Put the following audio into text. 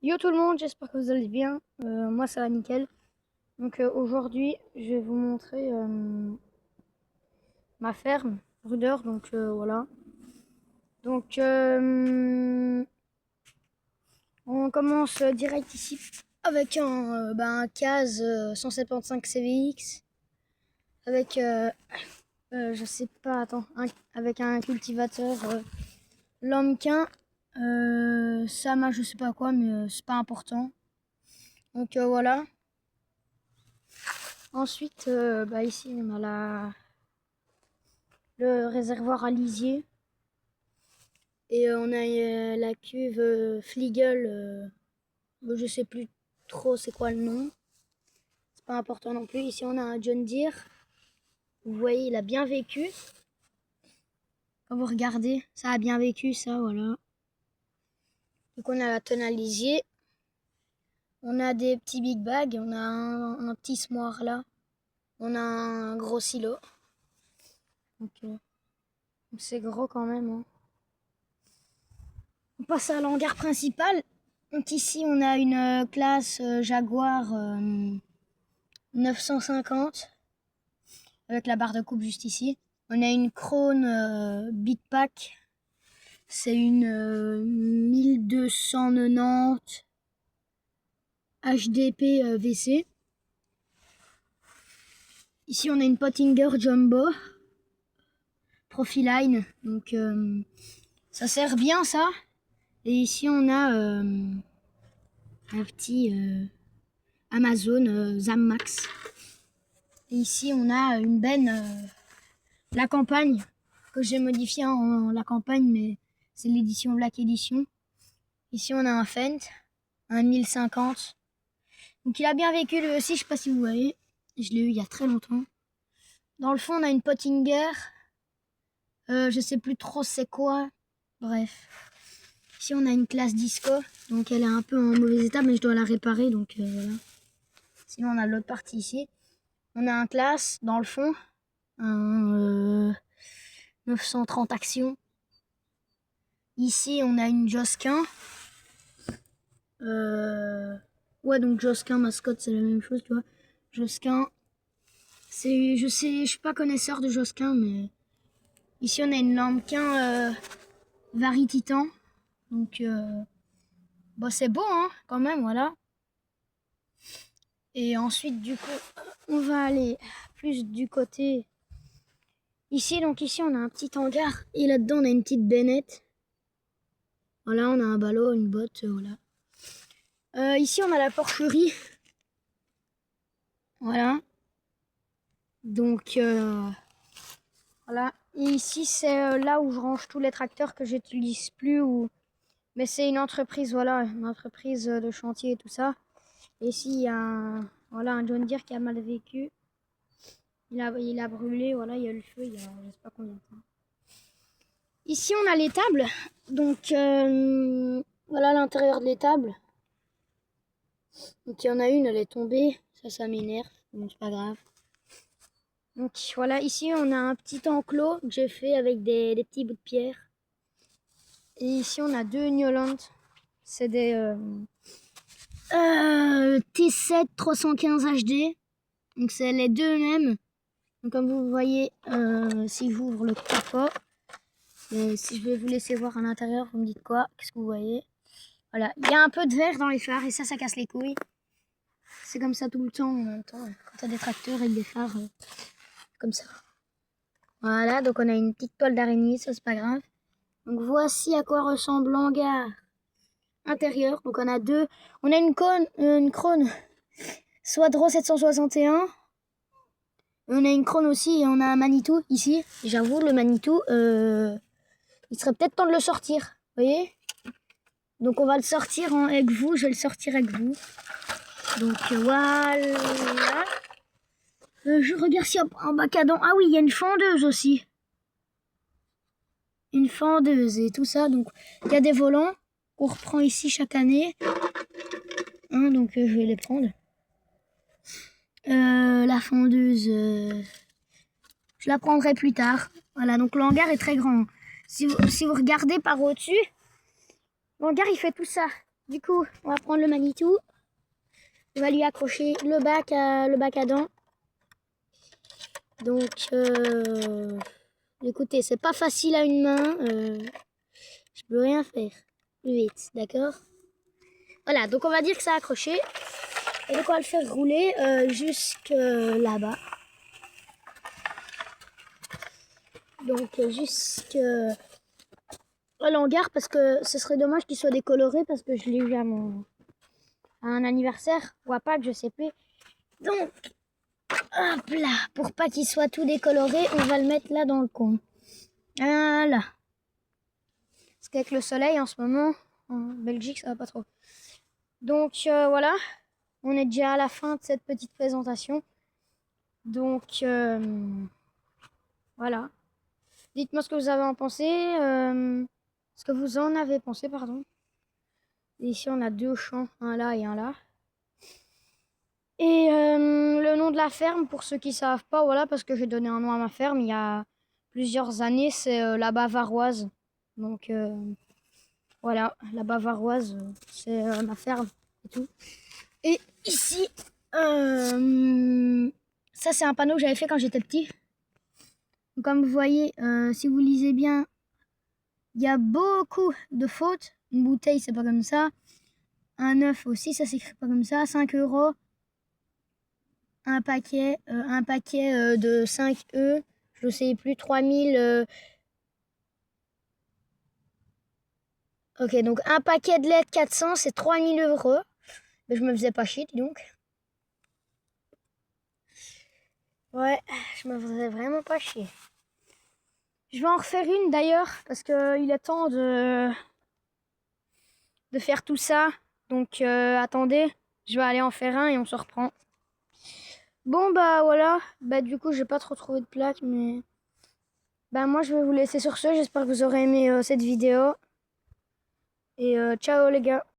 Yo tout le monde, j'espère que vous allez bien. Moi ça va nickel. Donc aujourd'hui je vais vous montrer ma ferme Ruder. Donc voilà. Donc on commence direct ici avec un CAS 175 CVX avec je sais pas, attends, avec un cultivateur Lambkin Sama je sais pas quoi, mais c'est pas important. Donc voilà. Ensuite, ici, on a le réservoir à lisier. Et on a la cuve Fliegel. Je sais plus trop c'est quoi le nom. C'est pas important non plus. Ici, on a un John Deere. Vous voyez, il a bien vécu. Quand vous regardez, ça a bien vécu, ça, voilà. Donc, on a la tonne à lisier. On a des petits big bags. On a un petit smoir là. On a un gros silo. Donc, c'est gros quand même, hein. On passe à l'hangar principal. Donc ici on a une classe Jaguar 950 avec la barre de coupe juste ici. On a une Krone Bitpack. C'est une 1290 HDP VC. Ici on a une Pottinger Jumbo Profiline. Donc ça sert bien ça. Et ici on a un petit Amazon Zammax. Et ici on a une benne La Campagne que j'ai modifié en La Campagne, mais c'est l'édition Black Edition. Ici on a un Fendt, un 1050. Donc il a bien vécu lui aussi, je sais pas si vous voyez. Je l'ai eu il y a très longtemps. Dans le fond on a une Pottinger. Je sais plus trop c'est quoi. Bref. Ici on a une classe Disco. Donc elle est un peu en mauvais état, mais je dois la réparer. Donc voilà. Sinon on a l'autre partie ici. On a un classe dans le fond. Un 930 actions. Ici on a une Josquin. Ouais, donc Josquin mascotte c'est la même chose, tu vois. Josquin, je suis pas connaisseur de Josquin, mais ici on a une Lambkin Vari Titan. Donc c'est beau hein quand même, voilà. Et ensuite du coup on va aller plus du côté ici. Donc ici on a un petit hangar et là-dedans on a une petite bennette. Voilà, on a un ballot, une botte, voilà. Ici on a la porcherie. Voilà. Donc voilà. Et ici c'est là où je range tous les tracteurs que j'utilise plus ou mais c'est une entreprise, voilà, une entreprise de chantier et tout ça. Et ici il y a un John Deere qui a mal vécu. Il a brûlé, voilà, il y a eu le feu, il y a je sais pas combien de temps. Ici on a l'étable. Donc voilà l'intérieur de l'étable. Donc il y en a une, elle est tombée, ça m'énerve, mais c'est pas grave. Donc voilà, ici on a un petit enclos que j'ai fait avec des petits bouts de pierre. Et ici on a deux Newland. C'est des T7 315 HD. Donc c'est les deux mêmes. Donc comme vous voyez, si j'ouvre le capot, si je vais vous laisser voir à l'intérieur, vous me dites quoi? Qu'est-ce que vous voyez? Voilà, il y a un peu de verre dans les phares et ça casse les couilles. C'est comme ça tout le temps en même temps. Quand t'as des tracteurs avec des phares comme ça. Voilà, donc on a une petite toile d'araignée, ça c'est pas grave. Donc voici à quoi ressemble l'hangar intérieur. Donc on a deux. On a une Krone Swadro 761. On a une Krone aussi et on a un Manitou ici. J'avoue, le Manitou, il serait peut-être temps de le sortir. Vous voyez? Donc on va le sortir avec vous. Je vais le sortir avec vous. Donc voilà. Je regarde si en bas cadran. Ah oui, il y a une fendeuse aussi. Une fendeuse et tout ça. Donc il y a des volants qu'on reprend ici chaque année. Hein, donc je vais les prendre. La fendeuse, je la prendrai plus tard. Voilà, donc le hangar est très grand. Si vous regardez par au-dessus, le hangar il fait tout ça. Du coup, on va prendre le Manitou. On va lui accrocher le bac à dents. Donc, écoutez, c'est pas facile à une main. Je peux rien faire. Plus vite, d'accord? Voilà, donc on va dire que c'est accroché. Et donc on va le faire rouler jusque là-bas. Donc jusque à l'hangar parce que ce serait dommage qu'il soit décoloré parce que je l'ai eu à un anniversaire ou à Pâques, je sais plus. Donc, hop là, pour pas qu'il soit tout décoloré, on va le mettre là dans le coin. Voilà. Parce qu'avec le soleil en ce moment, en Belgique, ça va pas trop. Donc voilà, on est déjà à la fin de cette petite présentation. Donc voilà. Dites-moi ce que vous avez en pensé. Ce que vous en avez pensé, pardon. Ici, on a 2 champs, un là et un là. Et le nom de la ferme, pour ceux qui savent pas, voilà, parce que j'ai donné un nom à ma ferme il y a plusieurs années, c'est la Bavaroise. Donc voilà, la Bavaroise, c'est ma ferme et tout. Et ici, ça c'est un panneau que j'avais fait quand j'étais petit. Comme vous voyez, si vous lisez bien, il y a beaucoup de fautes. Une bouteille, c'est pas comme ça. Un œuf aussi, ça s'écrit pas comme ça. 5 euros. Un paquet de 5 œufs. Je sais plus, 3000. Ok, donc un paquet de lait de 400, c'est 3000 euros. Mais je me faisais pas chier, dis donc. Ouais, je me faisais vraiment pas chier. Je vais en refaire une d'ailleurs, parce qu'il est temps de faire tout ça. Donc attendez, je vais aller en faire un et on se reprend. Bon bah voilà, bah du coup j'ai pas trop trouvé de plaque, mais bah moi je vais vous laisser sur ce. J'espère que vous aurez aimé cette vidéo. Et ciao les gars.